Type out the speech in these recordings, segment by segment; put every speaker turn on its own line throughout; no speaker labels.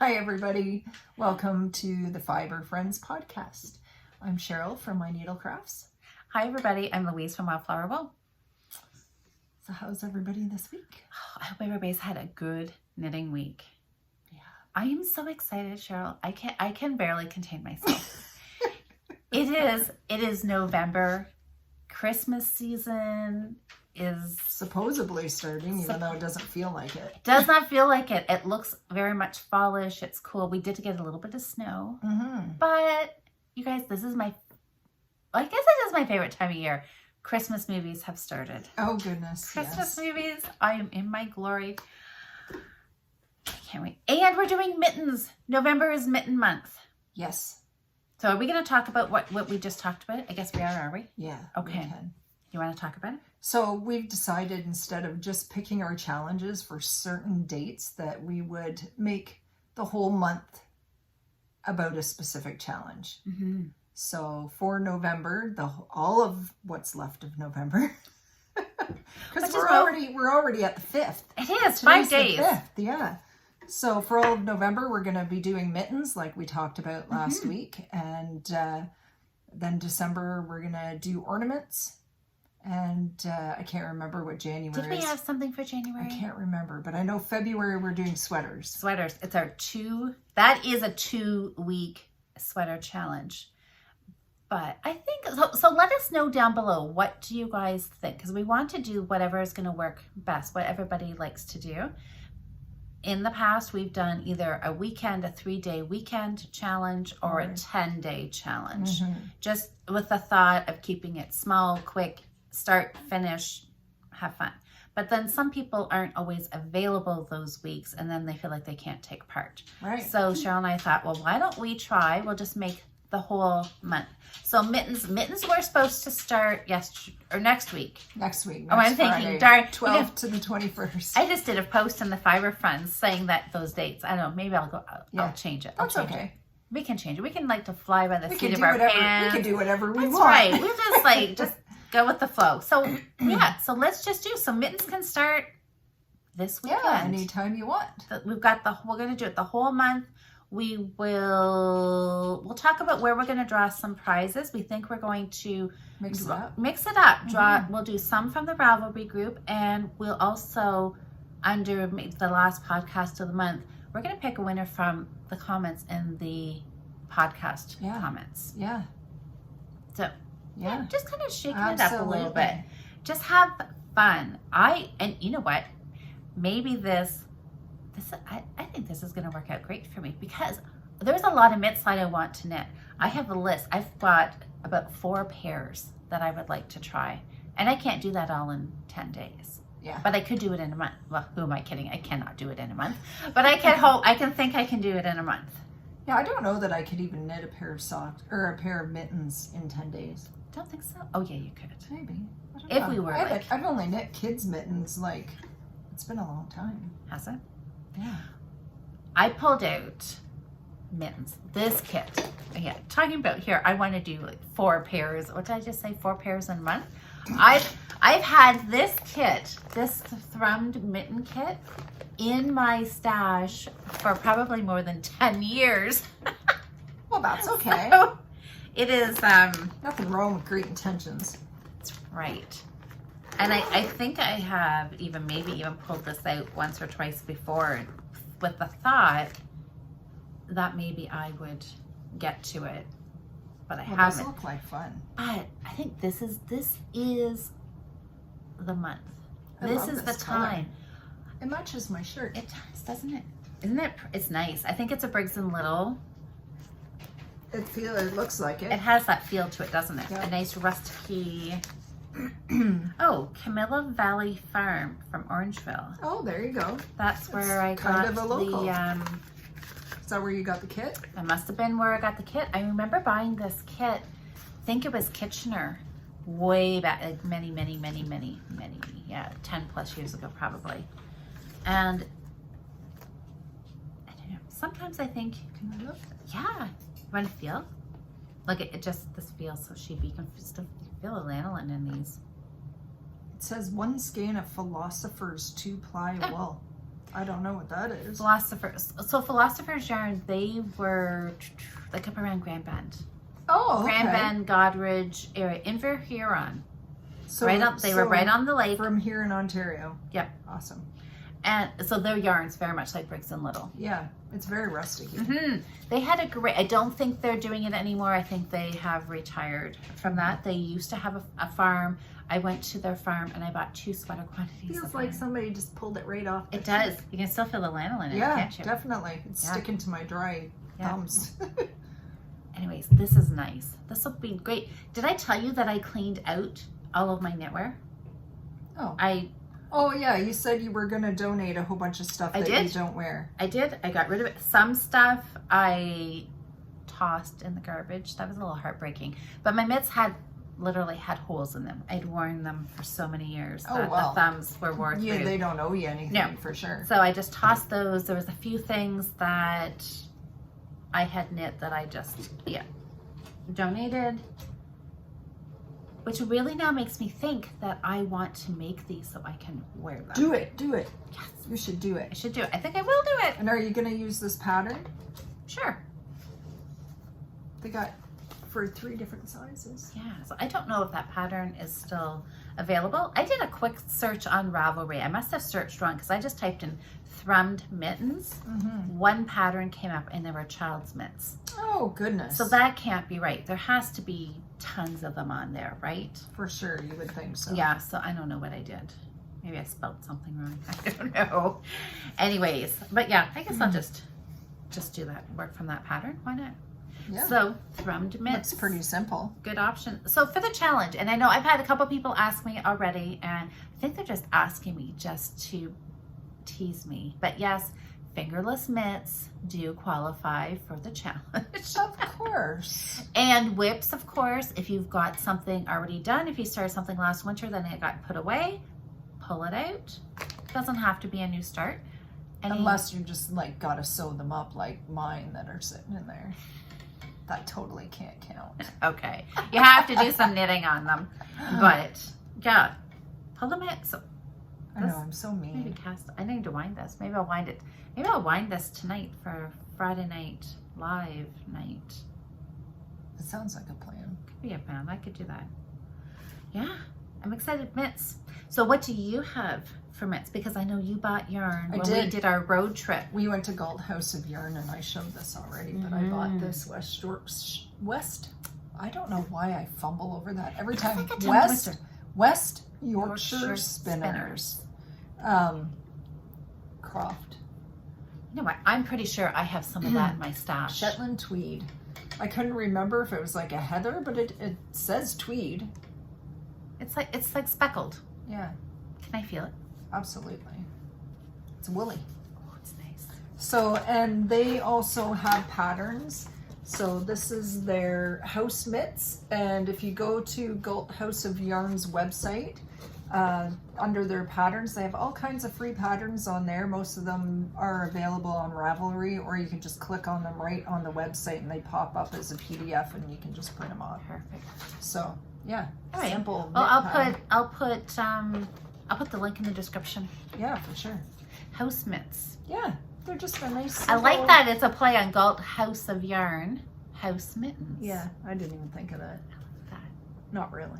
Hi, everybody. Welcome to the Fibre Friends podcast. I'm Cheryl from My Needle Crafts.
Hi, everybody. I'm Louise from Wildflower Wool.
So how's everybody this week?
I hope everybody's had a good knitting week.
Yeah.
I am so excited, Cheryl. I can barely contain myself. It is November. Christmas season is
supposedly starting, even though it doesn't feel like it.
Does not feel like it. It looks very much fallish. It's cool. We did get a little bit of snow. But you guys, this is my favorite time of year. Christmas movies have started.
Oh, goodness.
Christmas movies. I am in my glory. I can't wait. And we're doing Mittens. November is Mitten month.
Yes.
So are we going to talk about what we just talked about? I guess we are we?
Yeah.
Okay. You want to talk about it?
So we've decided, instead of just picking our challenges for certain dates, that we would make the whole month about a specific challenge.
Mm-hmm.
So for November, all of what's left of November, because we're already at the 5th.
It is 5 days.
The 5th, yeah. So for all of November, we're going to be doing mittens, like we talked about last week, and then December we're going to do ornaments, and I can't remember what January is.
Did we have something for January?
I can't remember, but I know February we're doing sweaters.
Sweaters. It's our that is a 2-week sweater challenge. But I think, so let us know down below, what do you guys think? Because we want to do whatever is going to work best, what everybody likes to do. In the past, we've done either a 3-day weekend challenge, or a 10-day challenge. Just with the thought of keeping it small, quick, start, finish, have fun. But then some people aren't always available those weeks, and then they feel like they can't take part.
Right.
So Cheryl and I thought, well, why don't we try? We'll just make the whole month. So mittens were supposed to start next week.
Next week.
I'm
Friday,
thinking, darn,
12th to the 21st.
I just did a post on the Fibre Friends saying that those dates. I don't know. Maybe I'll change it.
That's okay.
We can change it. We can to fly by the seat of our
pants. We can do whatever we want.
That's right. We just go with the flow. So yeah. So let's just do. So mittens can start this weekend.
Yeah, anytime you want.
We're going to do it the whole month. We'll talk about where we're going to draw some prizes. We think we're going to
mix it up.
We'll do some from the Ravelry group, and we'll also, under the last podcast of the month, we're going to pick a winner from the comments in the podcast comments.
Yeah.
So
yeah,
just kind of shaking it up a little bit. Just have fun. And you know what? Maybe I think this is going to work out great for me, because there's a lot of mitts that I want to knit. I have a list. I've got about 4 pairs that I would like to try, and I can't do that all in 10 days.
Yeah.
But I could do it in a month. Well, who am I kidding? I cannot do it in a month, but I can think I can do it in a month.
Yeah, I don't know that I could even knit a pair of socks or a pair of mittens in 10 days.
Don't think so. Oh yeah, you could.
Maybe.
If we were
I've only knit kids mittens, it's been a long time.
Has it?
Yeah.
I pulled out mittens. This kit. Yeah, talking about here, I want to do 4 pairs. What did I just say? 4 pairs in a month? I've had this kit, this thrummed mitten kit, in my stash for probably more than 10 years.
Well, that's okay.
So, it is
nothing wrong with great intentions.
That's right. And I think I have maybe even pulled this out once or twice before, with the thought that maybe I would get to it, but I haven't.
Those look like fun.
But I think this is the month. This is the time.
It matches my shirt.
It does, doesn't it? Isn't it? It's nice. I think it's a Briggs & Little.
It looks like it.
It has that feel to it, doesn't it?
Yep.
A nice rusty. Oh, Camilla Valley Farm from Orangeville.
Oh, there you go.
That's where I got
the. Is that where you got the kit?
That must have been where I got the kit. I remember buying this kit. I think it was Kitchener, way back, many, 10+ years ago probably. And I don't know. Sometimes I think,
can I look?
Yeah. You want to feel? Look, this feels so sheepy. You can still feel the lanolin in these.
It says 1 skein of Philosopher's 2-ply wool. I don't know what that is.
Philosophers. So Philosophers Yarn, they were like up around Grand Bend.
Oh, okay.
Grand Bend, Godridge area, Inver Huron.
So,
Right up, they were right on the lake.
From here in Ontario.
Yep.
Awesome.
And so their yarn's very much like Briggs and Little.
Yeah, it's very rustic.
They had a great, I don't think they're doing it anymore. I think they have retired from that. They used to have a farm. I went to their farm and I bought 2 sweater quantities.
Feels like somebody just pulled it right off.
It does. You can still feel the lanolin in it, can't you?
Definitely. It's sticking to my dry thumbs.
Anyways, this is nice. This will be great. Did I tell you that I cleaned out all of my knitwear?
Oh yeah, you said you were gonna donate a whole bunch of stuff that you don't wear.
I did. I got rid of it. Some stuff I tossed in the garbage. That was a little heartbreaking. But my mitts literally had holes in them. I'd worn them for so many years that the thumbs were worn through.
Yeah, they don't owe you anything for sure.
So I just tossed those. There was a few things that I had knit that I just, donated. Which really now makes me think that I want to make these so I can wear them.
Do it.
Yes.
You should do it.
I should do it. I think I will do it.
And are you going to use this pattern?
Sure.
They got for 3 different sizes.
Yeah, so I don't know if that pattern is still available. I did a quick search on Ravelry. I must have searched wrong because I just typed in thrummed mittens. One pattern came up and there were child's mitts.
Oh, goodness.
So that can't be right. There has to be tons of them on there, right?
For sure, you would think so.
Yeah, so I don't know what I did. Maybe I spelled something wrong. I don't know. Anyways, but yeah, I guess I'll just do that, work from that pattern. Why not?
Yeah.
So, thrummed mitts.
It's pretty simple.
Good option. So for the challenge, and I know I've had a couple people ask me already, and I think they're just asking me just to tease me. But yes, fingerless mitts do qualify for the challenge.
Of course.
And whips, of course, if you've got something already done, if you started something last winter, then it got put away, pull it out. Doesn't have to be a new start.
Unless you just like gotta sew them up like mine that are sitting in there. That totally can't count.
Okay. You have to do some knitting on them. But yeah, pull them out. So
I know, I'm so mean.
Maybe I need to wind this. Maybe I'll wind it. Maybe I'll wind this tonight for Friday night, live night.
It sounds like a plan.
Could be a plan. I could do that. Yeah, I'm excited. Mitts. So what do you have for mitts? Because I know you bought yarn when we did our road trip.
We went to Galt House of Yarn and I showed this already, but I bought this West. I don't know why I fumble over that every time. West Yorkshire Spinners. Croft.
You know what? I'm pretty sure I have some of that in my stash.
Shetland tweed. I couldn't remember if it was like a heather, but it says tweed.
It's like speckled.
Yeah.
Can I feel it?
Absolutely. It's woolly.
Oh, it's nice.
So, and they also have patterns. So this is their house mitts. And if you go to Galt House of Yarn's website, under their patterns, they have all kinds of free patterns on there. Most of them are available on Ravelry, or you can just click on them right on the website and they pop up as a PDF and you can just print them off.
Perfect.
So yeah,
all right.
Simple.
Well, I'll put the link in the description.
Yeah, for sure.
House mitts.
Yeah, they're just a nice.
I like that it's a play on Galt House of Yarn. House mittens.
Yeah, I didn't even think of that.
I like that.
Not really.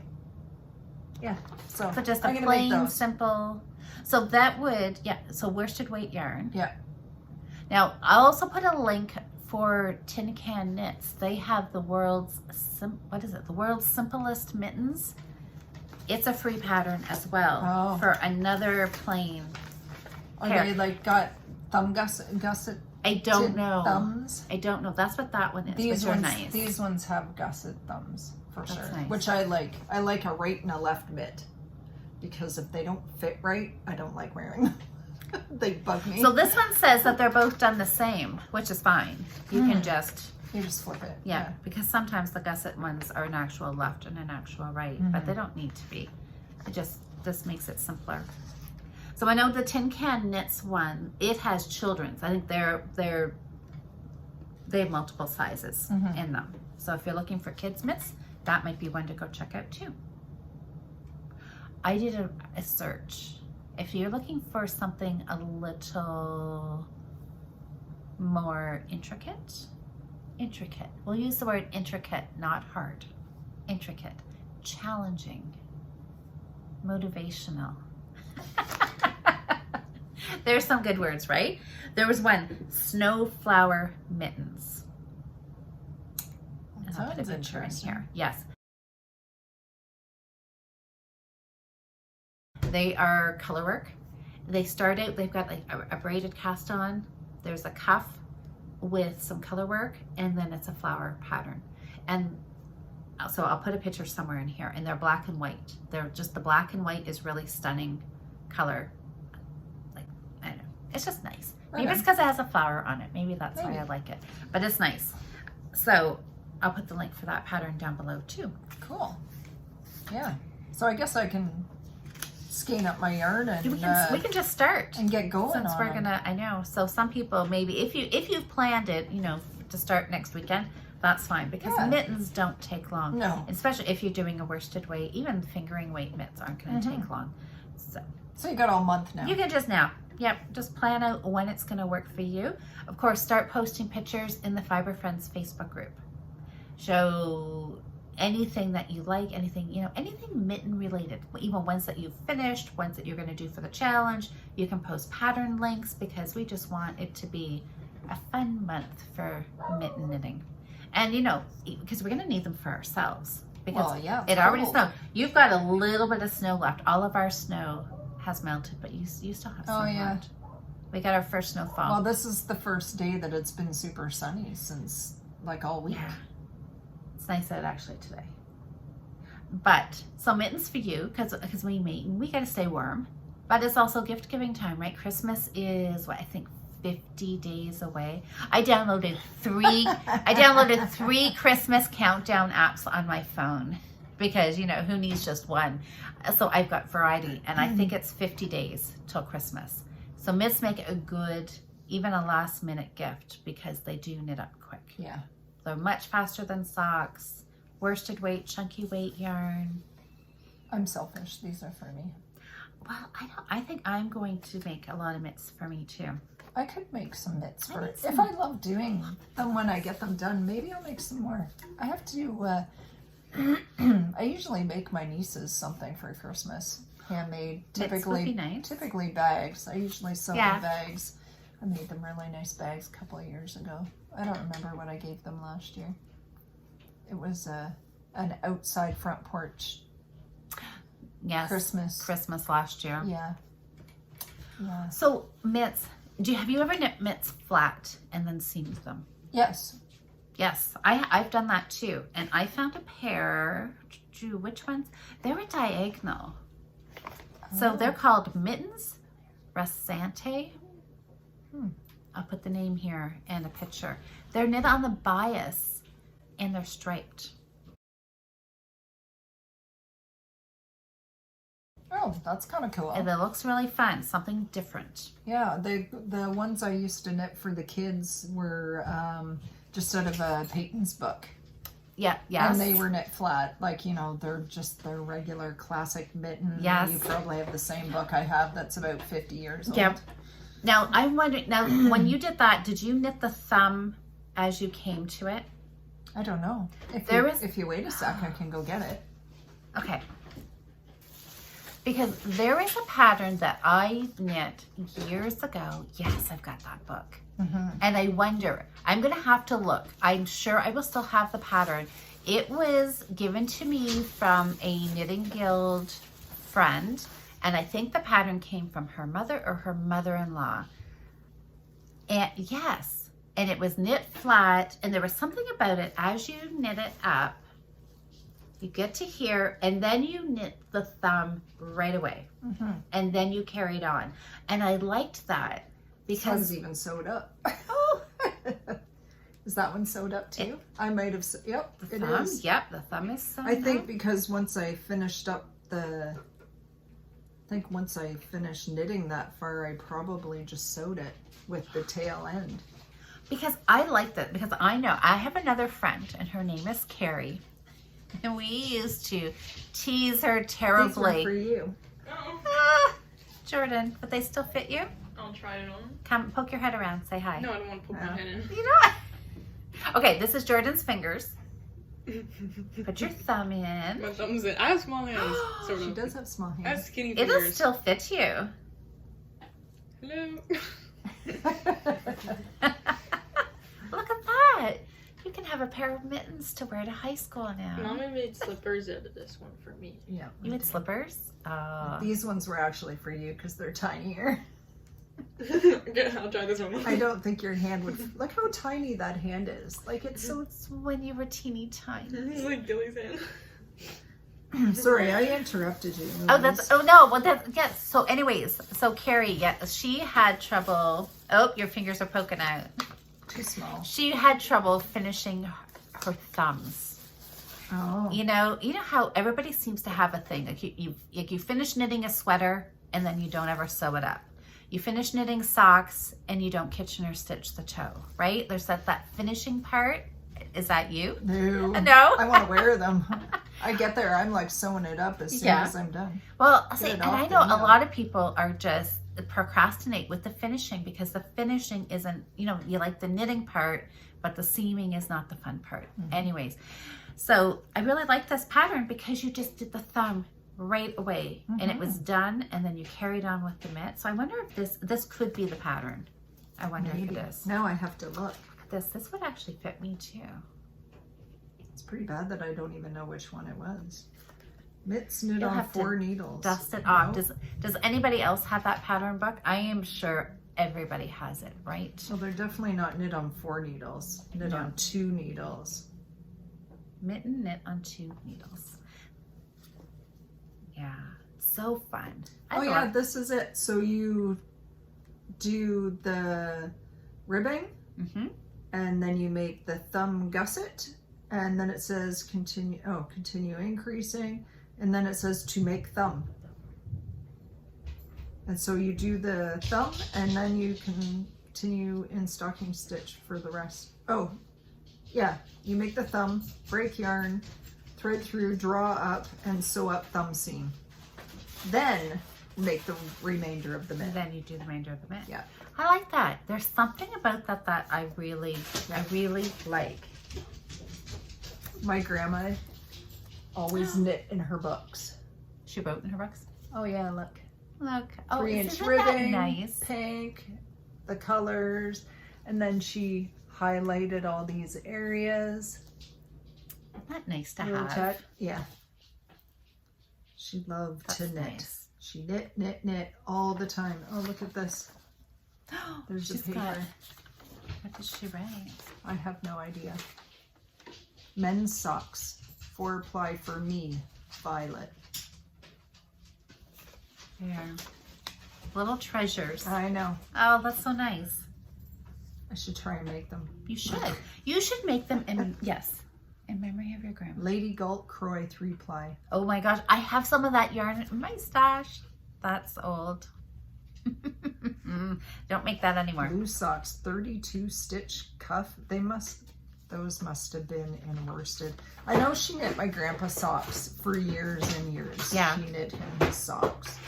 Yeah, so
just a plain, simple. So that would, so worsted weight yarn.
Yeah.
Now, I'll also put a link for Tin Can Knits. They have the world's, the world's simplest mittens. It's a free pattern as well for another plain
pair. Are they like got thumb gusset?
I don't know.
Thumbs?
I don't know. That's what that one is.
These
ones
are
nice.
These ones have gusset thumbs. For sure,
nice.
Which I like. I like a right and a left mitt because if they don't fit right, I don't like wearing them. They bug me.
So this one says that they're both done the same, which is fine. You can just
flip it.
Yeah, because sometimes the gusset ones are an actual left and an actual right, but they don't need to be. This makes it simpler. So I know the Tin Can Knits one. It has children's. I think they have multiple sizes in them. So if you're looking for kids mitts, that might be one to go check out too. I did a search If you're looking for something a little more intricate, we'll use the word intricate, not hard. Intricate, challenging, motivational. There's some good words, right? There was one, snowflower mittens. And I'll put a picture in here. Yes. They are colorwork. They start out, they've got like a braided cast on. There's a cuff with some colorwork, and then it's a flower pattern. And so I'll put a picture somewhere in here, and they're black and white. They're just, the black and white is really stunning color. Like, I don't know, it's just nice. Maybe it's because it has a flower on it. Maybe that's why I like it, but it's nice. So I'll put the link for that pattern down below too.
Cool. Yeah. So I guess I can skein up my yarn and
we can just start
and get going.
Since we're gonna, I know. So some people maybe if you've planned it, you know, to start next weekend, that's fine, because mittens don't take long.
No.
Especially if you're doing a worsted weight, even fingering weight mitts aren't going to take long.
So you got all month now.
You can just just plan out when it's going to work for you. Of course, start posting pictures in the Fibre Friends Facebook group. Show anything that you like, anything, you know, anything mitten related, even ones that you've finished, ones that you're going to do for the challenge. You can post pattern links, because we just want it to be a fun month for mitten knitting. And you know, because we're going to need them for ourselves, because it already snowed. You've got a little bit of snow left. All of our snow has melted, but you still have some left. We got our first snowfall.
Well, this is the first day that it's been super sunny since like all week.
Yeah. It's nice out actually today. But so mittens for you, because we got to stay warm, but it's also gift giving time, right? Christmas is what, I think 50 days away. I downloaded three Christmas countdown apps on my phone, because you know, who needs just one? So I've got variety, and I think it's 50 days till Christmas. So mitts make it a good, even a last minute gift, because they do knit up quick.
Yeah.
They're much faster than socks. Worsted weight, chunky weight yarn.
I'm selfish. These are for me.
Well, I think I'm going to make a lot of mitts for me too.
I could make some mitts for it. If I love doing them when I get them done, maybe I'll make some more. I have to, I usually make my nieces something for Christmas. Handmade, typically bags. I usually sew the bags. I made them really nice bags a couple of years ago. I don't remember what I gave them last year. It was an outside front porch.
Yes. Christmas last year.
Yeah. Yeah.
So mitts, have you ever knit mitts flat and then seamed them?
Yes.
Yes, I've done that too. And I found a pair, which ones? They were diagonal. So they're called Mittens Rasante. I'll put the name here and a picture. They're knit on the bias and they're striped.
Oh, that's kind of cool.
And it looks really fun, something different.
Yeah, the ones I used to knit for the kids were just out of a Peyton's book.
Yeah, yes.
And they were knit flat, like, you know, they're just their regular classic mitten.
Yes.
You probably have the same book I have that's about 50 years old.
Yep. Now, I'm wondering, when you did that, did you knit the thumb as you came to it?
I don't know. If you wait a sec, I can go get it.
Okay. Because there is a pattern that I knit years ago. Yes, I've got that book. And I wonder, I'm going to have to look. I'm sure I will still have the pattern. It was given to me from a Knitting Guild friend. And I think the pattern came from her mother or her mother-in-law. And yes, and it was knit flat. And there was something about it as you knit it up. You get to here, and then you knit the thumb right away. And then you carried on. And I liked that because...
This one's even sewed up.
Oh!
Is that one sewed up too? I might have... Yep,
the thumb,
is.
Yep, the thumb is sewn
I think
up.
because once I finished up the... once I finished knitting that far, I probably just sewed it with the tail end.
Because I like that, because I know, I have another friend, and her name is Carrie. And we used to tease her terribly.
These were for you.
Jordan, but they still fit you?
I'll try it on.
Come, poke your head around. Say hi.
No, I don't want to poke my head in.
You know what? Okay, this is Jordan's fingers. Put your thumb in.
My thumb's in. I have small hands. Sort
She
of.
does have small
I have
hands.
skinny
It'll
fingers.
still fit you.
Hello.
Look at that. You can have a pair of mittens to wear to high school now.
Mama made slippers out of this one for me.
Yeah.
You had slippers?
These ones were actually for you because they're tinier.
Okay, I'll try this one.
I don't think your hand would. Look how tiny that hand is. Like it's
So it's when you were teeny tiny.
It's like Gilly's hand.
Sorry, I interrupted you.
Oh, that's, oh no, well that, yes. So anyways, so Carrie, yeah, she had trouble, oh, your fingers are poking out.
Too small.
She had trouble finishing her thumbs.
Oh.
You know how everybody seems to have a thing. Like you finish knitting a sweater and then you don't ever sew it up. You finish knitting socks and you don't Kitchener stitch the toe, right? There's that finishing part. Is that you?
No.
No?
I want to wear them. I get there, I'm like sewing it up as soon
Yeah.
as I'm done.
Well,
Get
see,
it
and
off
I
the
know a
needle.
lot of people are just procrastinate with the finishing because the finishing isn't, you like the knitting part, but the seaming is not the fun part.
Mm-hmm.
Anyways, so I really like this pattern because you just did the thumb right away and it was done, and then you carried on with the mitt. So I wonder if this could be the pattern. I wonder
Maybe.
if it is.
Now I have to look.
This would actually fit me too.
It's pretty bad that I don't even know which one it was. Mitts knit
You'll
on
have to
4 needles.
Dust it
No?
off. Does anybody else have that pattern book? I am sure everybody has it, right?
Well, they're definitely not knit on 4 needles. Knit
No.
on 2 needles.
Mitten knit on 2 needles. Yeah, so fun.
Oh yeah, this is it. So you do the ribbing,
Mm-hmm.
and then you make the thumb gusset, and then it says continue increasing, and then it says to make thumb. And so you do the thumb, and then you continue in stocking stitch for the rest. Oh, yeah, you make the thumb, break yarn, thread through, draw up, and sew up thumb seam. Then make the remainder of the
And
mitt.
then you do the remainder of the mitt.
Yeah.
I like that. There's something about that I really like.
My grandma always knit in her books.
She wrote in her books.
Oh yeah, look.
Look. Oh,
3-inch
isn't that
ribbing,
nice?
pink, the colors, and then she highlighted all these areas.
Isn't that nice to
Little
have?
touch. Yeah. She loved
That's
to knit.
nice.
She knit all the time. Oh, look at this. There's the
She's
paper.
got, what did she write?
I have no idea. Men's socks, 4-ply for me, Violet.
There. Little treasures.
I know.
Oh, that's so nice.
I should try and make them.
You should. You should make them in, yes, in memory of your grandma.
Lady Galt Croy 3-ply.
Oh my gosh, I have some of that yarn in my stash. That's old. Don't make that anymore.
Blue socks, 32 stitch cuff. Those must have been in worsted. I know she knit my grandpa socks for years and years.
Yeah.
She knit him his socks.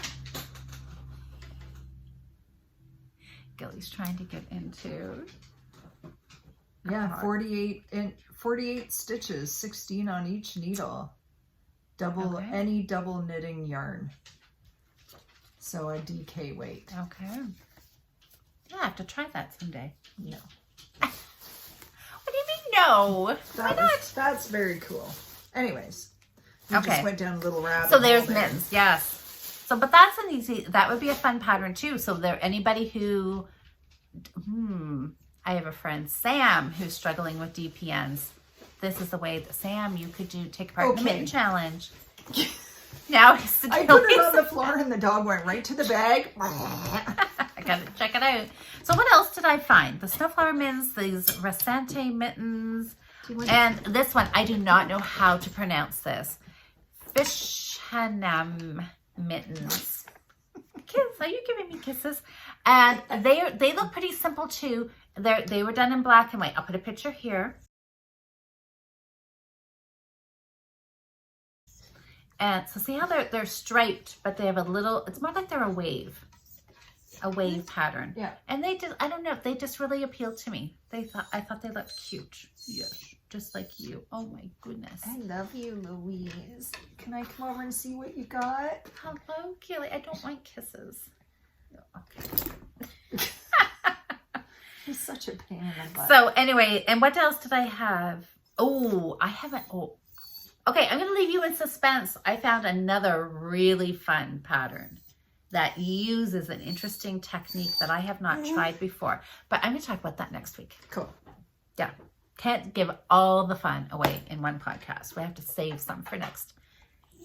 Gilly's trying to get into.
Yeah, 48 stitches, 16 on each needle.
Okay.
Any double knitting yarn. So a DK weight.
Okay. I'll have to try that someday.
No.
What do you mean no? Why not?
That's very cool. Anyways. We
Okay.
just went down a little rabbit
So there's
hole there.
mittens, yes. So, but that's an easy, that would be a fun pattern too. So there, anybody who, I have a friend, Sam, who's struggling with DPNs. This is the way that, Sam, you could take part in the
Okay.
mitten challenge. Now he's
I put it on the floor and the dog went right to the bag.
I gotta check it out. So what else did I find? The snowflower mittens, these Rasante mittens, and this one, I do not know how to pronounce this. Fishanam mittens. Kiss, are you giving me kisses? And they look pretty simple too. They were done in black and white. I'll put a picture here. And so see how they're striped, but they have a little, it's more like they're a wave pattern.
Yeah.
And they just, I don't know, they just really appealed to me. I thought they looked cute. Yes. Just like you. Oh my goodness.
I love you, Louise. Can I come over and see what you got?
Hello, Gilly. I don't want kisses. Okay.
He's such a pain in the butt.
So anyway, and what else did I have? Oh, I haven't. Oh, okay. I'm going to leave you in suspense. I found another really fun pattern that uses an interesting technique that I have not tried before. But I'm going to talk about that next week.
Cool.
Yeah. Can't give all the fun away in one podcast. We have to save some for next.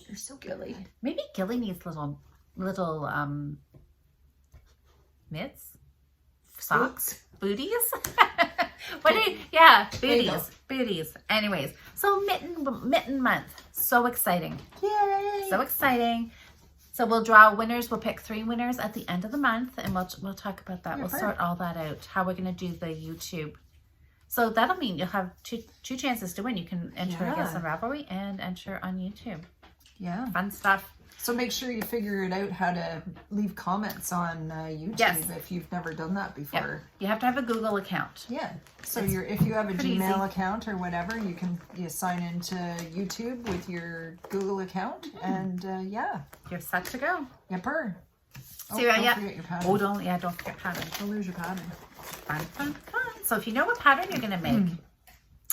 You're so Gilly.
Maybe Gilly needs little mitts, socks, booties. Booties. Anyways, so mitten month. So exciting.
Yay!
So exciting. So we'll draw winners. We'll pick 3 winners at the end of the month, and we'll talk about that.
Yeah,
we'll sort all that out. How we're gonna do the YouTube. So that'll mean you'll have two chances to win. You can enter, I guess, on Ravelry and enter on YouTube.
Yeah.
Fun stuff.
So make sure you figure it out how to leave comments on YouTube if you've never done that before.
You have to have a Google account.
Yeah. So if you have a Gmail
easy.
account or whatever, you sign into YouTube with your Google account, and
You're set to go.
Yepper.
So
don't forget your pattern.
Don't forget pattern.
Don't lose your pattern.
Fun. So if you know what pattern you're going to make,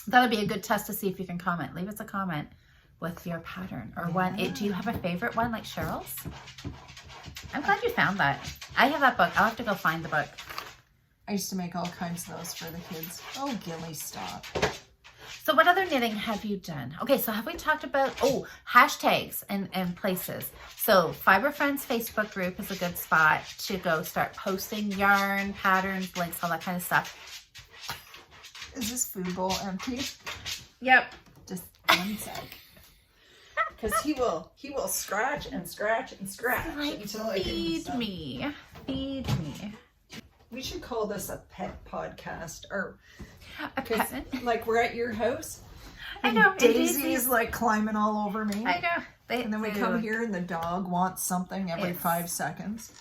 that'll be a good test to see if you can comment. Leave us a comment with your pattern or one. Do you have a favorite one like Cheryl's? I'm glad you found that. I have that book. I'll have to go find the book.
I used to make all kinds of those for the kids. Oh, Gilly, stop.
So what other knitting have you done? Okay, so have we talked about, hashtags and places. So Fibre Friends Facebook group is a good spot to go start posting yarn, patterns, links, all that kind of stuff.
Is this food bowl empty?
Yep.
Just 1 sec. Because he will scratch and scratch and scratch until I give him stuff.
Feed me.
We should call this a pet podcast, or
A pet.
like we're at your house.
I know.
And Daisy is like climbing all over me.
I know.
And then we come here and the dog wants something every 5 seconds.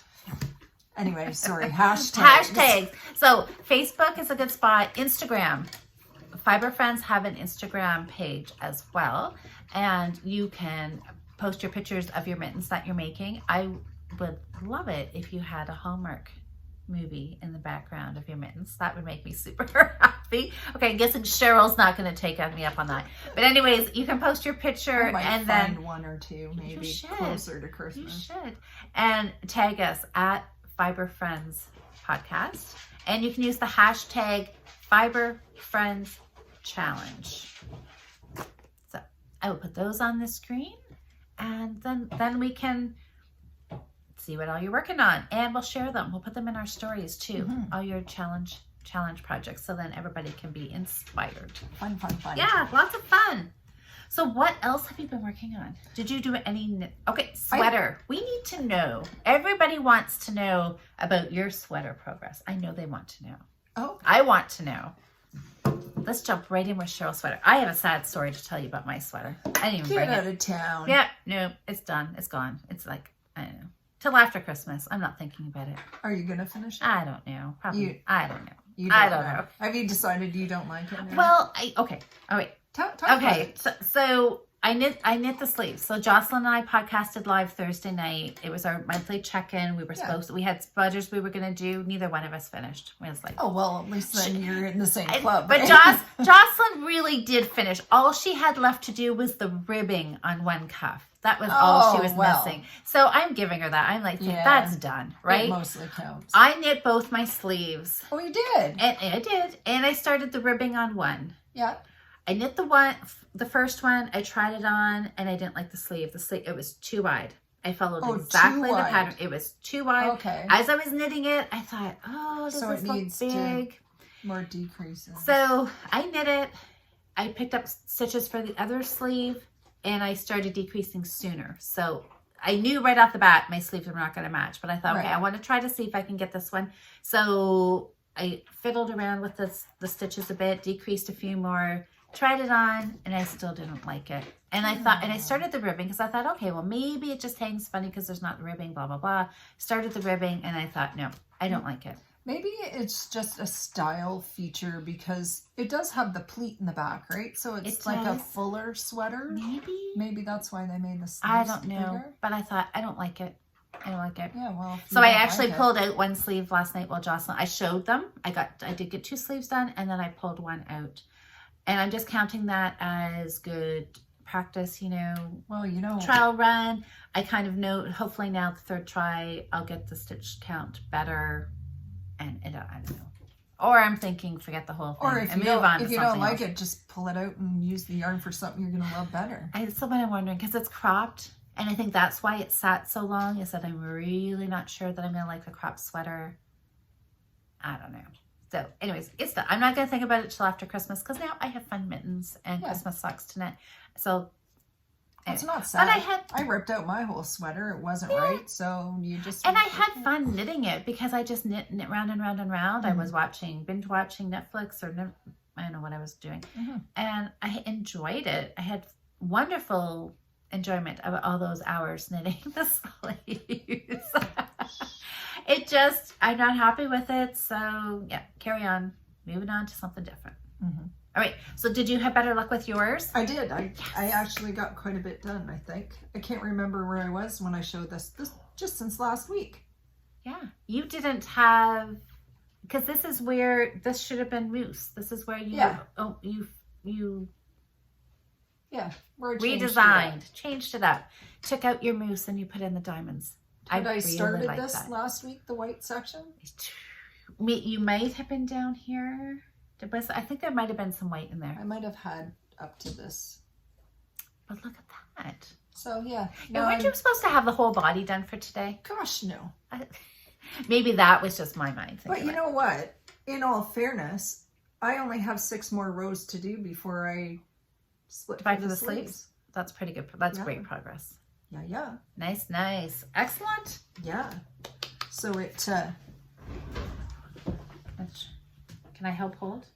Anyway, sorry. Hashtags.
So Facebook is a good spot. Instagram. Fibre Friends have an Instagram page as well. And you can post your pictures of your mittens that you're making. I would love it if you had a Hallmark movie in the background of your mittens. That would make me super happy. Okay, I'm guessing Cheryl's not going to take me up on that. But anyways, you can post your picture
I might
and
find
then
1 or 2 maybe closer to Christmas.
You should. And tag us at Fibre Friends Podcast. And you can use the hashtag Fibre Friends Challenge. So I will put those on the screen, and then we can see what all you're working on, and we'll share them. We'll put them in our stories too. All your challenge projects, so then everybody can be inspired.
Fun.
Yeah, lots of fun. So what else have you been working on? Did you do any sweater? We need to know. Everybody wants to know about your sweater progress. I know they want to know.
Oh,
I want to know. Let's jump right in with Cheryl's sweater. I have a sad story to tell you about my sweater. I didn't even bring
get out
it.
of town.
Yeah, no, it's done. It's gone. It's like, I don't know. Till after Christmas. I'm not thinking about it.
Are you gonna finish it?
I don't know. Probably. I don't know.
I
don't know.
Have you decided you don't like it now?
Well, okay. All right.
Talk about
Okay.
it.
So I knit the sleeves. So Jocelyn and I podcasted live Thursday night. It was our monthly check-in. We had budgets we were gonna do. Neither one of us finished. We was like,
Oh well, at least then you're in the same club.
But
right?
Jocelyn really did finish. All she had left to do was the ribbing on one cuff. That was all she was missing. So I'm giving her that. I'm like, that's done, right?
It mostly counts.
I knit both my sleeves.
Oh, you did?
And I did. And I started the ribbing on one.
Yeah.
I knit the first one. I tried it on, and I didn't like the sleeve. It was too wide. I followed exactly the pattern. It was too wide.
Okay.
As I was knitting it, I thought, does
so
this
it
look
needs
big?
More decreases.
So I knit it. I picked up stitches for the other sleeve, and I started decreasing sooner. So I knew right off the bat my sleeves were not going to match, but I thought, okay, I want to try to see if I can get this one. So I fiddled around with the stitches a bit, decreased a few more, tried it on and I still didn't like it. And I thought, and I started the ribbing because I thought, okay, well, maybe it just hangs funny because there's not the ribbing, blah, blah, blah. Started the ribbing and I thought, no, I don't like it.
Maybe it's just a style feature because it does have the pleat in the back, right? So it's like a fuller sweater. Maybe that's why they made the sleeves
I don't know,
bigger.
but I thought, I don't like it. I don't like it.
Yeah, well.
So I actually pulled out one sleeve last night while Jocelyn, I showed them. I did get 2 sleeves done and then I pulled one out. And I'm just counting that as good practice, you know.
Well, you know.
Trial run. I kind of know, hopefully now the 3rd try, I'll get the stitch count better. And I don't know. Or I'm thinking, forget the whole thing.
Or if
and
you
move on
if
to
you don't
something
like
else.
it, just pull it out and use the yarn for something you're going to love better.
That's what I'm wondering, because it's cropped. And I think that's why it sat so long, is that I'm really not sure that I'm going to like the cropped sweater. I don't know. So anyways, it's done. I'm not going to think about it till after Christmas because now I have fun mittens and Christmas socks to knit. So
it's not sad.
But
I ripped out my whole sweater. It wasn't right. So you just...
And I had fun knitting it because I just knit round and round and round. I was binge watching Netflix or I don't know what I was doing. And I enjoyed it. I had wonderful enjoyment of all those hours knitting the sleeves. I'm not happy with it. So yeah, carry on. Moving on to something different. All right. So did you have better luck with yours?
I did. I actually got quite a bit done, I think. I can't remember where I was when I showed this just since last week.
Yeah. You didn't have, because this is where, this should have been mousse. This is where you, you redesigned, changed it up, took out your mousse and you put in the diamonds.
I really started this last week, the white section.
You might have been down here. I think there might have been some white in there.
I might have had up to this.
But look at that.
So yeah.
No, weren't you supposed to have the whole body done for today?
Gosh, no.
Maybe that was just my mind.
But you know what? In all fairness, I only have 6 more rows to do before I split for the sleeves.
That's pretty good. That's great progress.
Yeah.
Nice. Excellent.
Yeah. So it...
Can I help hold?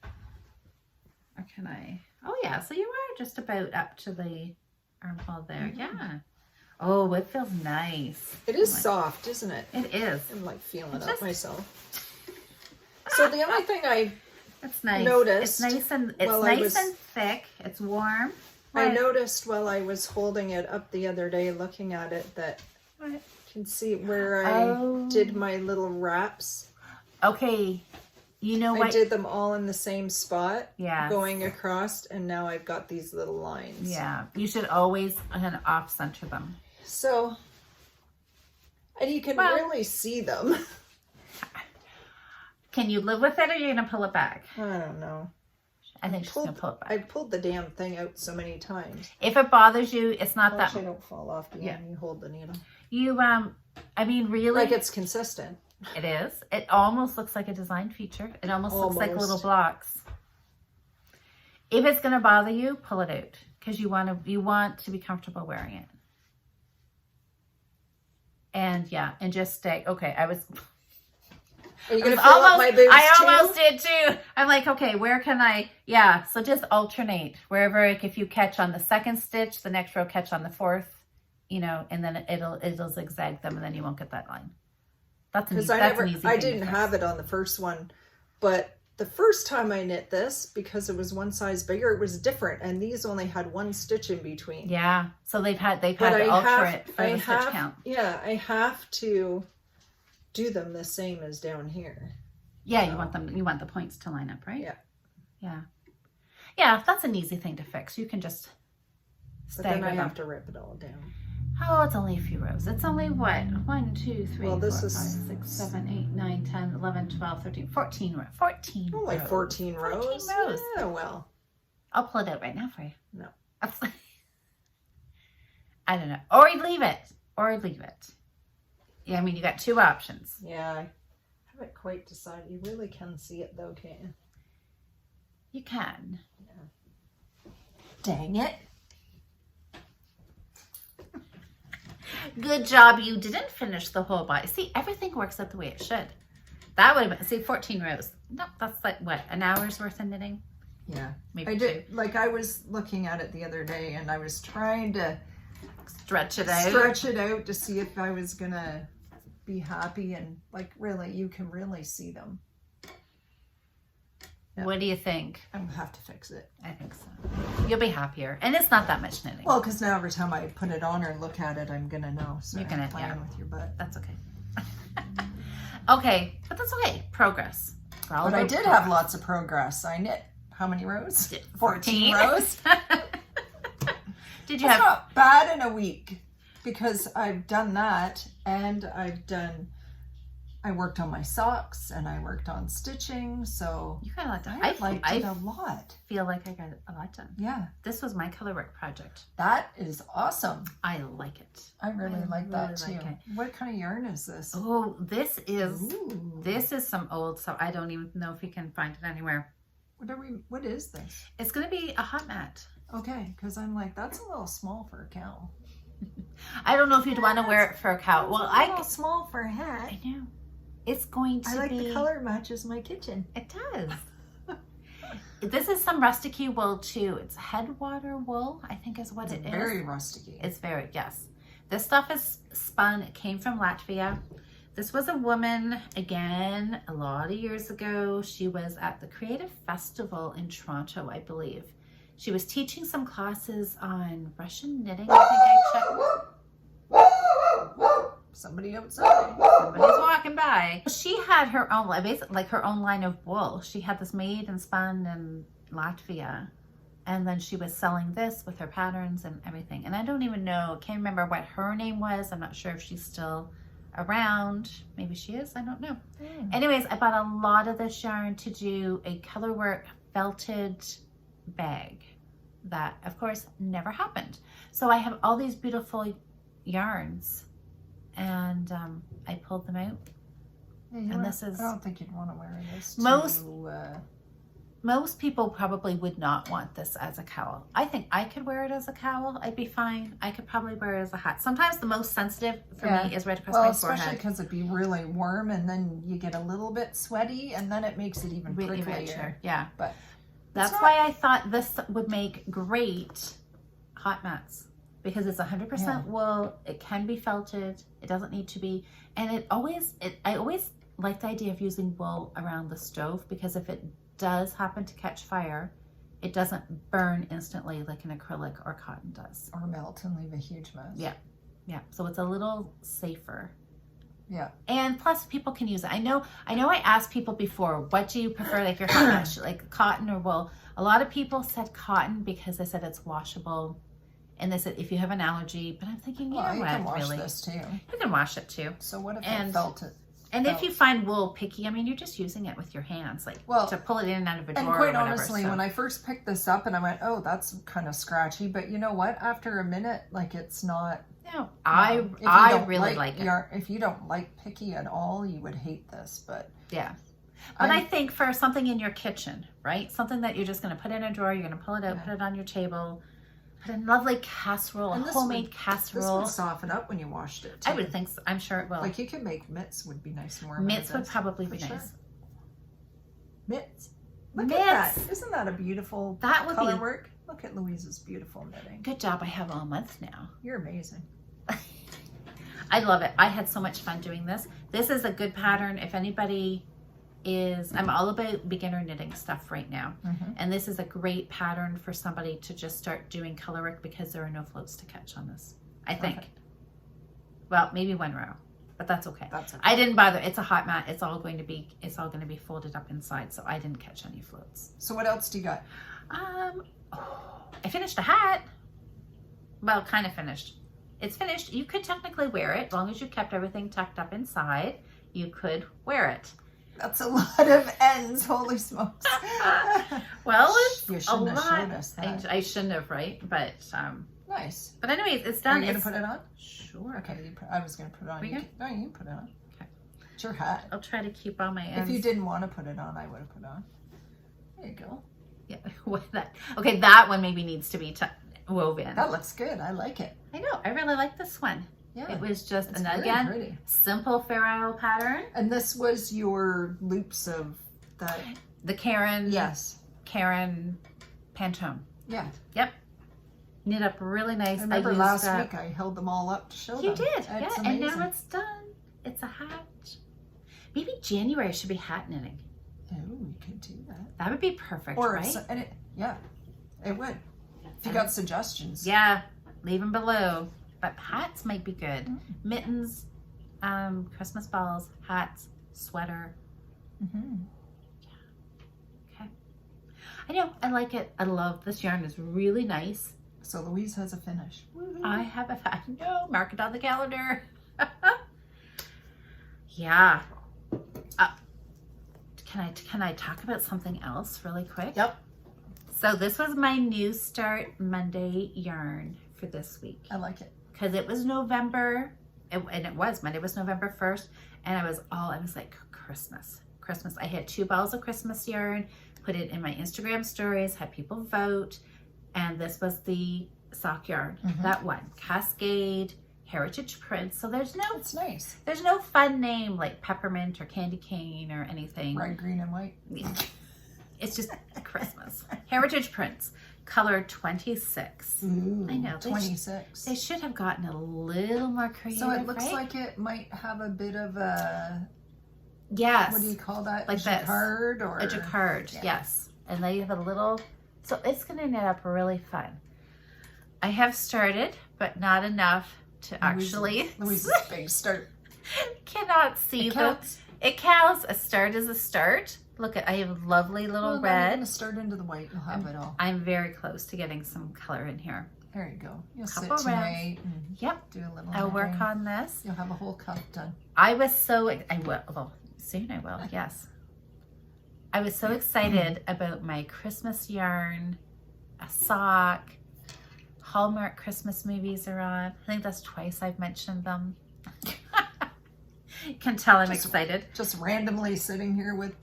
Or can I? Oh yeah, so you are just about up to the armhole there. Yeah. Oh, it feels nice.
It is soft, isn't it?
It is.
I'm like feeling it up myself. So the only thing
it's nice.
Noticed
it's nice and thick. It's warm.
I noticed while I was holding it up the other day, looking at it, that you can see where I did my little wraps.
Okay. You know what?
I did them all in the same spot.
Yeah.
Going across, and now I've got these little lines.
Yeah. You should always off-center them.
So, and you can really see them.
Can you live with it, or are you going to pull it back?
I don't know.
I think she's going to pull it back.
I pulled the damn thing out so many times.
If it bothers you, it's not that...
Actually, don't fall off the end. You hold the needle.
You, I mean, really...
Like it's consistent.
It is. It almost looks like a design feature. It almost looks like little blocks. If it's going to bother you, pull it out because you want to be comfortable wearing it. And and just stay. Okay,
Are you going to fill up my boots
I almost did too. I'm like, okay, where can I? Yeah, so just alternate wherever. Like if you catch on the 2nd stitch, the next row catch on the 4th, and then it'll zigzag them, and then you won't get that line. That's an easy thing.
I didn't have it on the first one, but the first time I knit this, because it was one size bigger, it was different, and these only had 1 stitch in between.
Yeah, so they've had to alter it for the stitch count.
Yeah, I have to do them the same as down here.
Yeah, you want the points to line up, right?
Yeah.
Yeah, that's an easy thing to fix. You can just stagger them.
But then I have to rip it all down.
Oh, it's only a few rows. It's only what? 1, 2, 3, 4, 5, 6, 7, 8, 9, 10, 11, 12, 13, 14 rows. 14
Only
rows.
14 rows?
14 rows.
Yeah, well.
I'll pull it out right now for you.
No.
I don't know. Or leave it. Yeah, I mean, you got 2 options.
Yeah, I haven't quite decided. You really can see it though, can't you?
You can.
Yeah. Dang it.
Good job. You didn't finish the whole body. See, everything works out the way it should. That would have been, 14 rows. No, that's like, what, an hour's worth of knitting?
Yeah.
Maybe
I
2.
did, like I was looking at it the other day and I was trying to
Stretch it out.
stretch it out to see if I was gonna be happy, and like really you can really see them. Yeah.
What do you think?
I'll have to fix it.
I think so. You'll be happier. And it's not that much knitting.
Well, because now every time I put it on or look at it, I'm gonna know. So
You're gonna,
playing
yeah.
with your butt.
That's okay. Okay, but that's okay. Progress.
But I did have lots of progress. I knit how many rows? 14 rows.
Did you
That's
have?
not bad in a week, because I've done that, and I worked on my socks and I worked on stitching. So
You got a lot done.
I did a lot.
Feel like I got a lot done.
Yeah,
This was my colorwork project.
that is awesome.
I like it.
I really like that
really
too.
like
What kind of yarn is this?
Oh, this is
Ooh.
some old stuff. I don't even know if you can find it anywhere.
What is this?
It's going to be a hot mat.
Okay, because I'm like, that's a little small for a cow.
I don't know if you'd want to wear it for a cow. Well,
a little small for a hat.
I know. It's going to
I like
be.
the color matches my kitchen.
It does. This is some rusticy wool too. It's headwater wool, I think is what it is.
Very rusticy.
It's very, yes. This stuff is spun. It came from Latvia. This was a woman, again, a lot of years ago. She was at the Creative Festival in Toronto, I believe. She was teaching some classes on Russian knitting. I think I checked.
Somebody outside.
Somebody's walking by. She had her own, basically like her own line of wool. She had this made and spun in Latvia. And then she was selling this with her patterns and everything. And I don't even know, can't remember what her name was. I'm not sure if she's still around. Maybe she is, I don't know. Anyways, I bought a lot of this yarn to do a colorwork felted bag that, of course, never happened. So I have all these beautiful yarns, and I pulled them out.
Yeah,
And this is-
I don't think you'd want to wear this.
Most people probably would not want this as a cowl. I think I could wear it as a cowl. I'd be fine. I could probably wear it as a hat. Sometimes the most sensitive for me is right across my
especially
forehead.
because it'd be really warm, and then you get a little bit sweaty, and then it makes it even
Really
pricklier.
richer. Yeah.
But
That's why I thought this would make great hot mats, because it's 100% wool. It can be felted. It doesn't need to be. And I always like the idea of using wool around the stove, because if it does happen to catch fire, it doesn't burn instantly like an acrylic or cotton does.
or melt and leave a huge mess.
Yeah. Yeah. So it's a little safer.
Yeah.
And plus people can use it. I know I asked people before, what do you prefer, like your hot mat, like cotton or wool? A lot of people said cotton because they said it's washable. And they said if you have an allergy, but I'm thinking, you know
you
what,
can wash
really?
this too.
You can wash it too.
So what if
And-
it felt it?
And if you find wool picky, I mean, you're just using it with your hands, like to pull it in and out of a drawer
And quite
or whatever.
honestly, when I first picked this up and I went, oh, that's kind of scratchy. But you know what? After a minute, like it's not.
No,
If
I
you
really like it.
If you don't like picky at all, you would hate this. But
Yeah. But I think for something in your kitchen, right? Something that you're just going to put in a drawer, you're going to pull it out, put it on your table, put a lovely casserole,
And
a
this
homemade
This
casserole.
would soften up when you washed it too.
I would think so. I'm sure it will.
Like you could make mitts would be nice and warm.
Mitts would probably be
For sure.
nice.
Mitts. Look
Mitts.
at that. Isn't that a beautiful
That would
color
be-
work? Look at Louise's beautiful knitting.
Good job. I have all month now.
You're amazing.
I love it. I had so much fun doing this. This is a good pattern. If anybody I'm all about beginner knitting stuff right now.
Mm-hmm.
And this is a great pattern for somebody to just start doing color work, because there are no floats to catch on this, I think.
Perfect.
Well, maybe one row, but that's okay.
That's okay.
I didn't bother. It's a hot mat. It's all going to be folded up inside, so I didn't catch any floats.
So what else do you got?
I finished a hat. Well, kind of finished. It's finished. You could technically wear it as long as you kept everything tucked up inside. You could wear it.
That's a lot of ends. Holy smokes.
Well, it's
You
a
shouldn't have
lot.
showed us that.
I shouldn't have, right? But
Nice.
anyways, it's
Are
done.
you going to
It's-
put it on?
Sure.
Okay, I was going to put it on.
We
You
good?
no, you can put it on.
Okay.
It's your hat.
I'll try to keep all my ends.
If you didn't want to put it on, I would have put it on. There you go.
Yeah. What that? Okay, that one maybe needs to be woven.
That looks good. I like it.
I know. I really like this one.
Yeah.
It was just,
It's
and
very
again,
pretty.
simple fair isle pattern.
And this was your loops of the.
The Karen Karen Pantone.
Yeah.
Yep. Knit up really nice.
I remember
used
last week I held them all up to show them.
You did,
It's
yeah.
amazing.
And now it's done. It's a hat. Maybe January should be hat knitting.
Oh, we could do that.
That would be perfect,
Or
right?
yeah, it would. If you got suggestions.
Yeah, leave them below. But hats might be good. Mittens, Christmas balls, hats, sweater.
Mm-hmm.
Okay. I know, I like it. I love this yarn. It's really nice.
So Louise has a finish. Woo-hoo.
I have a hat. No, mark it on the calendar. Yeah. Can I talk about something else really quick?
Yep.
So this was my new Start Monday yarn for this week.
I like it.
Because it was November, and it was Monday was November 1st, and I was like, Christmas. I had 2 balls of Christmas yarn, put it in my Instagram stories, had people vote, and this was the sock yarn. That one, Cascade Heritage Prints. So
It's nice.
there's no fun name like peppermint or candy cane or anything.
Red, green, and white.
It's just Christmas. Heritage Prints, color 26.
Ooh,
I know.
26.
They should have gotten a little more creative.
So it looks
right?
like it might have a bit of a,
Yes.
what do you call that?
Like
a jacquard
this.
or
A jacquard,
yeah.
yes. And they have a little, so it's going to knit up really fun. I have started, but not enough to actually.
Louise's big start.
Cannot see
It
the.
counts.
It counts. A start is a start. Look at, I have lovely little
Well, then you're
red.
gonna start into the white. You'll have it all.
I'm very close to getting some color in here.
There you go. You'll
Couple
sit
rounds.
tonight and
Yep.
do a little.
I'll work
knitting.
on this.
You'll have a whole cup done.
I will, soon I will, yes. I was so excited about my Christmas yarn, a sock, Hallmark Christmas movies are on. I think that's twice I've mentioned them. Can tell I'm excited.
Just randomly sitting here with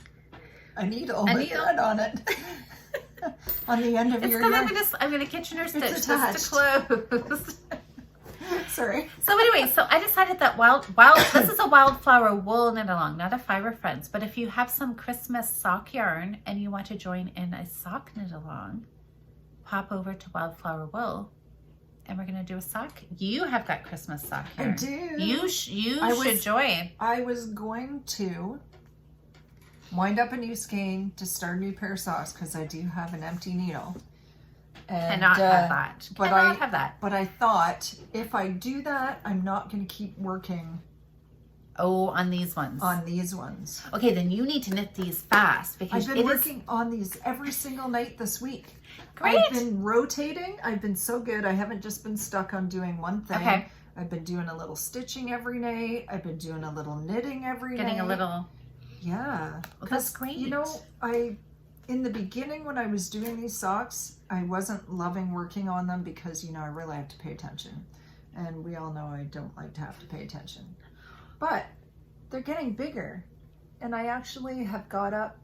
a needle
A
with
needle?
thread on it. On the end of
It's
your
because
yarn.
I'm gonna Kitchener stitch this
attached.
to close.
Sorry.
So anyway, so I decided that this is a wildflower wool knit along, not a Fibre Friends. But if you have some Christmas sock yarn and you want to join in a sock knit along, pop over to Wildflower Wool, and we're gonna do a sock. You have got Christmas sock yarn.
I do.
You should join.
I was going to wind up a new skein to start a new pair of socks because I do have an empty needle. And,
Cannot have that.
but
Cannot have that.
But I thought if I do that, I'm not going to keep working
Oh, on these ones.
on these ones.
Okay, then you need to knit these fast because
I've been working on these every single night this week.
Great.
I've been rotating. I've been so good. I haven't just been stuck on doing one thing.
Okay.
I've been doing a little stitching every night. I've been doing a little knitting every night.
Getting a little.
Yeah.
Well, that's
'Cause,
great.
You know, in the beginning when I was doing these socks, I wasn't loving working on them because, you know, I really have to pay attention. And we all know I don't like to have to pay attention. But they're getting bigger. And I actually have got up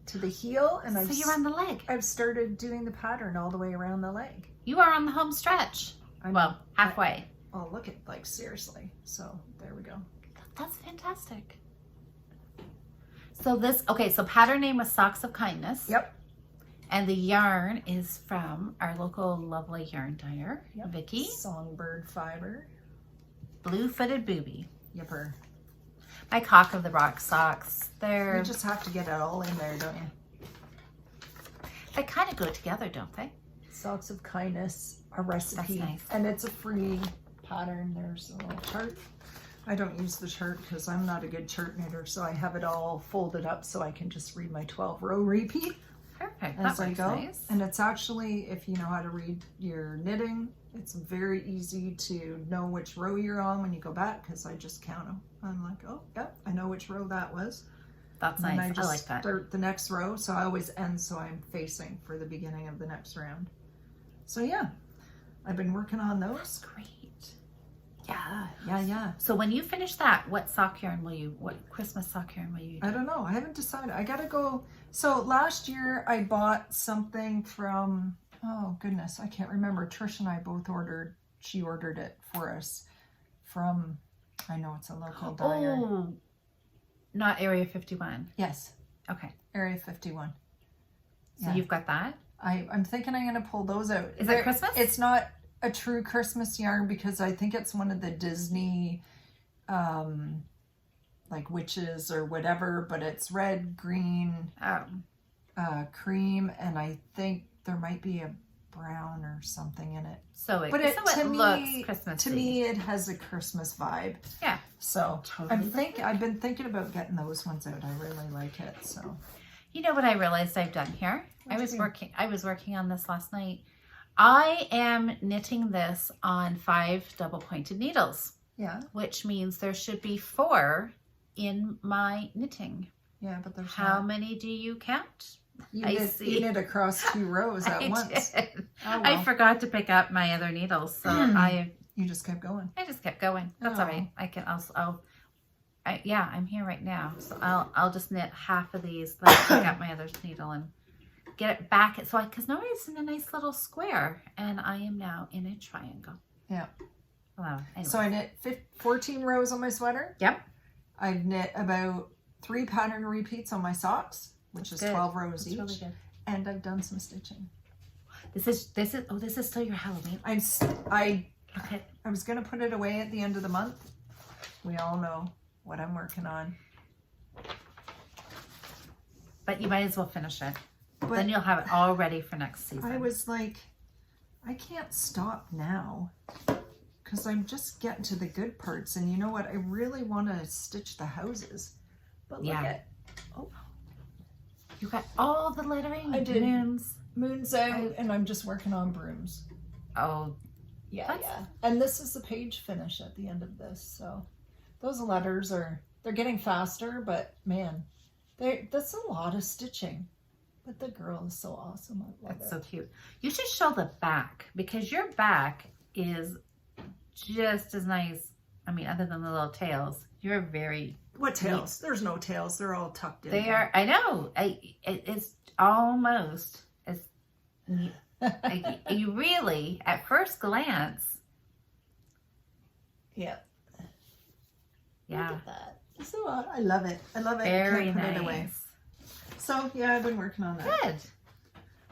to the heel and
So you're on the leg.
I've started doing the pattern all the way around the leg.
You are on the home stretch. Well, halfway.
Oh, look at, like, seriously. So there we go.
That's fantastic. So so pattern name was Socks of Kindness.
Yep.
And the yarn is from our local lovely yarn dyer,
Yep.
Vicky.
Songbird Fibre.
Blue-footed booby.
Yepper.
My Cock of the Rock socks.
You just have to get it all in there, don't you?
They kind of go together, don't they?
Socks of Kindness, a recipe.
That's nice.
And it's a free pattern. There's a little chart. I don't use the chart because I'm not a good chart knitter, so I have it all folded up so I can just read my 12-row repeat
Perfect.
as
That
I
works
go.
nice.
And it's actually, if you know how to read your knitting, it's very easy to know which row you're on when you go back because I just count them. I'm like, oh, yep, I know which row that was.
That's
And
nice.
I
I
just
like that.
start the next row, so I always end so I'm facing for the beginning of the next round. So yeah, I've been working on those.
Great.
Yeah.
So when you finish that, what Christmas sock yarn will you
I don't know. I haven't decided. I gotta go. So last year I bought something from, oh goodness, I can't remember. Trish and I both ordered, she ordered it for us from, I know it's a local dyer.
Oh, not Area 51.
Yes,
Okay.
Area 51.
So
Yeah.
you've got that.
I'm thinking I'm going to pull those out.
Is that Christmas?
It's not a true Christmas yarn because I think it's one of the Disney, like witches or whatever, but it's red, green, cream, and I think there might be a brown or something in it.
So it,
But it,
so
to
it
me,
looks Christmassy.
to me, it has a Christmas vibe.
Yeah.
So
Totally.
I've been thinking about getting those ones out. I really like it. So
You know what I realized I've done here? I
What
was
you mean?
working on this last night. I am knitting this on 5 double pointed needles,
yeah,
which means there should be 4 in my knitting.
yeah, but there's
How
not.
many do you count?
You
I
knit,
see.
you knit across 2 rows at
I
once.
did.
Oh,
I
well.
forgot to pick up my other needles, so I
You just kept going.
just kept going. That's all right. I can also. Yeah, I'm here right now, so I'll just knit half of these. Then pick up my other needle and get it back. So because now it's in a nice little square, and I am now in a triangle.
Yeah.
Wow. Anyway.
So I knit 14 rows on my sweater.
Yep.
I've knit about 3 pattern repeats on my socks, which is
Good.
12 rows
That's
each.
really good.
And I've done some stitching.
This is still your Halloween.
I
Okay.
was going to put it away at the end of the month. We all know what I'm working on.
But you might as well finish it.
But
Then you'll have it all ready for next season.
I was like, I can't stop now because I'm just getting to the good parts. And you know what? I really want to stitch the houses. But look
Yeah.
at
You got all the lettering.
I did.
Moons.
moon's out and I'm just working on brooms.
Oh,
Yeah,
That's-
yeah. And this is the page finish at the end of this. So those letters they're getting faster, but man, that's a lot of stitching. But the girl is so awesome. I love
that's
it.
so cute. You should show the back because your back is just as nice. I mean, other than the little tails, you're very.
What tails? There's no tails. They're all tucked in.
They are. I know. It's almost as. You really, at first glance,
Yeah.
yeah,
Look at that. So I love it. I love it.
very
Can't put
nice.
it away. So yeah, I've been working on that.
Good.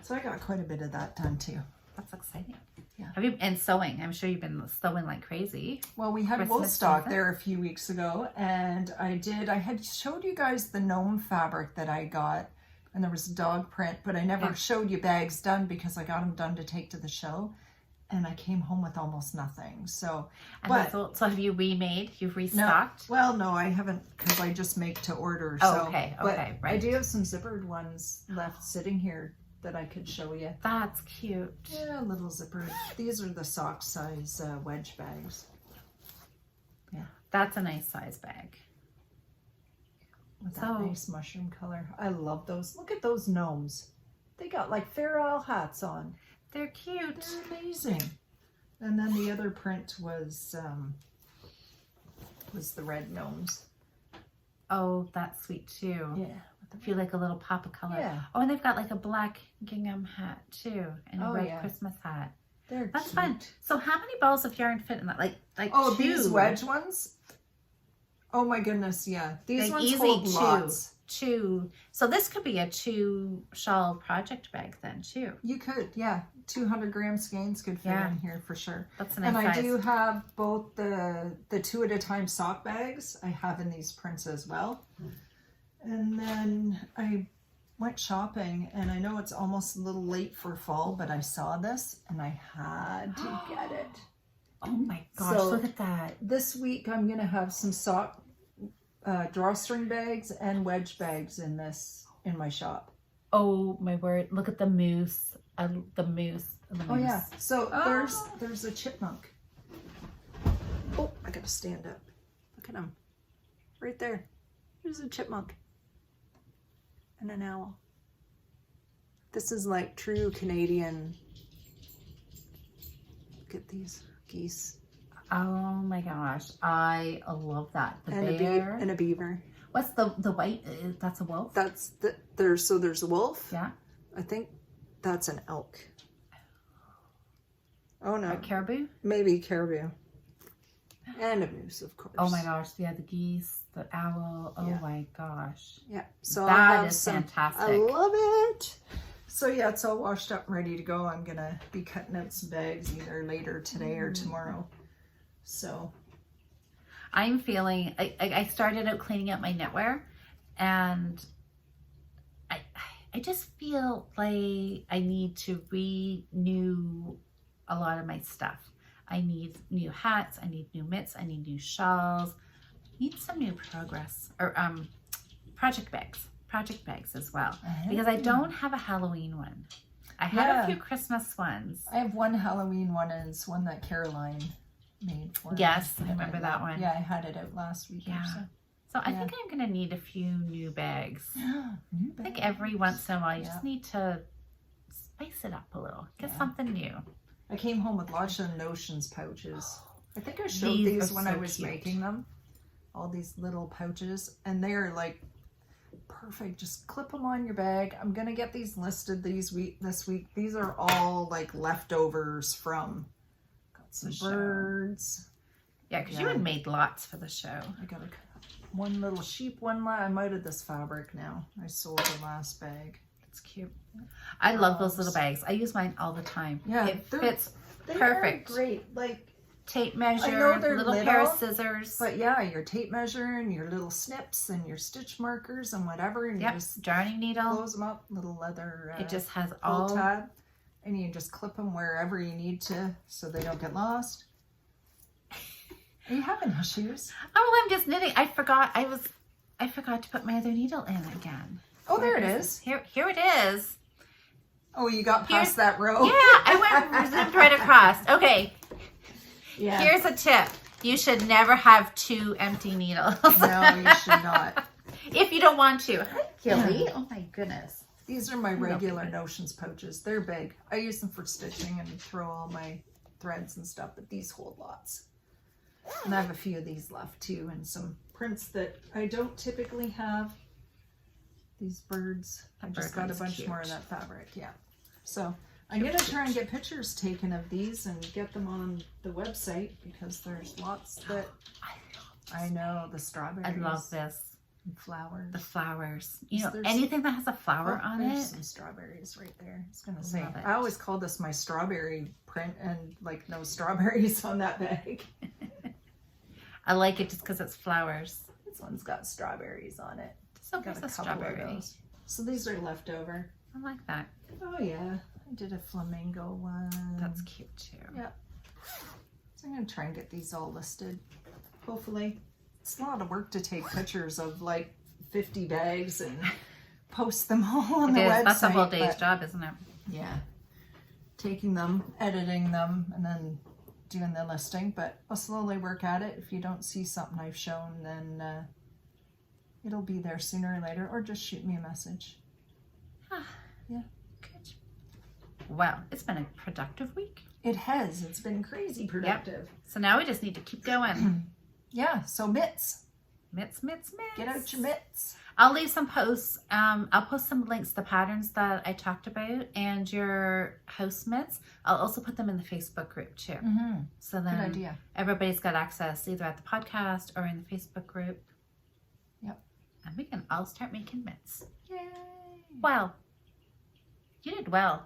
So I got quite a bit of that done too.
That's exciting.
Yeah.
Have you and sewing? I'm sure you've been sewing like crazy.
Well, we had
Christmas
wool stock
season?
there a few weeks ago, and I had showed you guys the gnome fabric that I got, and there was a dog print, but I never
Yeah.
showed you bags done because I got them done to take to the show, and I came home with almost nothing. So,
And
but
so have you remade? You've restocked?
well, no, I haven't because I just make to order.
Oh,
So,
okay,
but
okay,
I
right.
do have some zippered ones left sitting here that I could show you.
That's cute.
Yeah, little zippered. These are the sock size wedge bags.
That's a nice size bag.
With that
So-
nice mushroom color. I love those. Look at those gnomes. They got like Fair Isle hats on.
They're cute.
They're amazing. And then the other print was the red gnomes.
Oh, that's sweet too.
Yeah.
If you like a little pop of color.
Yeah.
Oh, and they've got like a black gingham hat too, and a
Oh,
red
yeah.
Christmas hat.
They're
That's
cute.
fun. So how many balls of yarn fit in that? Like
Oh,
two.
these wedge ones? Oh my goodness, yeah. These
Like
ones
easy
hold
two.
lots.
Two. So this could be a 2 shawl project bag then too.
You could, yeah. 200 gram skeins could fit
Yeah.
in here for sure.
That's a nice
And I
size.
do have both the 2 at a time sock bags. I have in these prints as well. And then I went shopping, and I know it's almost a little late for fall, but I saw this and I had to get it.
Oh my gosh!
So-
Look at that.
This week I'm gonna have some sock drawstring bags and wedge bags in my shop.
Oh my word! Look at the moose. The moose. And the
Oh
moose.
yeah. So
Oh.
there's a chipmunk. Oh, I gotta stand up. Look at him. Right there. There's a chipmunk. And an owl. This is like true Canadian. Look at these geese.
Oh my gosh! I love that. The
And
bear.
and a beaver.
What's the white? That's a wolf.
That's there's a wolf.
Yeah.
I think that's an elk. Oh no.
A caribou.
Maybe caribou. And a moose, of course.
Oh my gosh! Yeah, the geese, the owl. Oh
Yeah.
my gosh!
Yeah. So
That
I'll have
is
some.
fantastic.
I love it. So yeah, it's all washed up and ready to go. I'm gonna be cutting out some bags either later today or tomorrow. So
I'm feeling, I started out cleaning up my knitwear, and I just feel like I need to renew a lot of my stuff. I need new hats, I need new mitts, I need new shawls, I need some new project bags as well, because I don't have a Halloween one. I have a few Christmas ones.
I have one Halloween one, and it's one that Caroline made for me.
Yes, I remember that one.
Yeah, I had it out last week.
Yeah.
Or so.
So I think I'm going to need a few new bags.
New
I think
bags.
every once in a while you just need to spice it up a little. Get something new.
I came home with lots of Notions pouches. I think I showed
These
these
are
when
so
I was
cute.
making them. All these little pouches, and they are like perfect. Just clip them on your bag. I'm gonna get these listed this week. These are all like leftovers from. Got some birds.
Yeah, because you had made lots for the show.
I got one little sheep one. I'm out of this fabric now. I sold the last bag.
It's cute. I love those little bags. I use mine all the time.
Yeah,
it fits
they
perfect.
Are great. Like
tape measure,
know they're
little pair of
little,
scissors.
but yeah, your tape measure and your little snips and your stitch markers and whatever, and you just
darning needle.
close them up. Little leather.
It just has
pull
all.
tab, and you just clip them wherever you need to, so they don't get lost. Are you having issues?
Oh, well, I'm just knitting. I forgot to put my other needle in again.
Oh, there it is.
Here it is.
Oh, you got past that row.
Yeah, I went zipped right across. Okay.
Yeah.
Here's a tip. You should never have two empty needles.
No, you should not.
If you don't want to. Hi, Gilly. Oh my goodness.
These are my regular Notions pouches. They're big. I use them for stitching and throw all my threads and stuff, but these hold lots. And I have a few of these left too, and some prints that I don't typically have. These birds. I just got a bunch more of that fabric. Yeah. So I'm going to try and get pictures taken of these and get them on the website, because there's lots that I know. The strawberries.
I love this.
And flowers.
The flowers. You know,
There's-
anything that has a flower on
there's
it.
some strawberries right there. I was going to say,
Love it.
I always call this my strawberry print, and like no strawberries on that bag.
I like it just because it's flowers.
This one's got strawberries on it.
So
Got
there's
a
a
couple of
strawberry.
those. So these are leftover.
I like that.
Oh yeah, I did a flamingo one.
That's cute too.
Yeah. So I'm gonna try and get these all listed. Hopefully, it's a lot of work to take pictures of like 50 bags and post them all on the website.
That's a whole day's
but
job, isn't it?
yeah, taking them, editing them, and then doing the listing. But I'll slowly work at it. If you don't see something I've shown, then it'll be there sooner or later, or just shoot me a message. Yeah.
Good. Well, it's been a productive week.
It has. It's been crazy productive.
So now we just need to keep going.
Yeah. So mitts.
Mitts.
Get out your mitts.
I'll leave some posts. I'll post some links to the patterns that I talked about and your house mitts. I'll also put them in the Facebook group too.
Mm-hmm.
So
Good
then
idea.
everybody's got access either at the podcast or in the Facebook group.
Yep.
And we can all start making mitts.
Yay.
Well, you did well.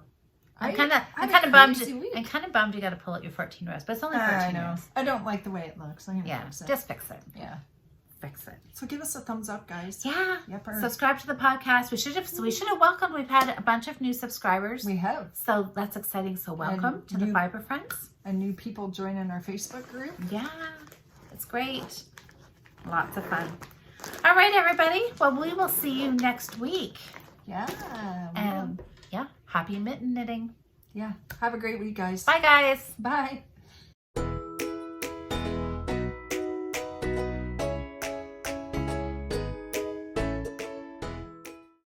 I'm
I
kind
had a
of bummed.
crazy week.
I'm kind of bummed you got to pull out your 14 rows, but it's only 14
I know.
rows.
I don't like the way it looks. I'm gonna
Yeah,
fix it.
just fix it.
Yeah.
Fix it.
So give us a thumbs up, guys.
Yeah.
Yep.
Subscribe to the podcast. We should have welcomed. We've had a bunch of new subscribers.
We have.
So that's exciting. So welcome
And
to the Fibre Friends.
And new people joining our Facebook group.
Yeah, it's great. Lots of fun. All right, everybody. Well, we will see you next week.
Yeah.
Yeah, happy mitten knitting.
Yeah. Have a great week, guys.
Bye, guys.
Bye.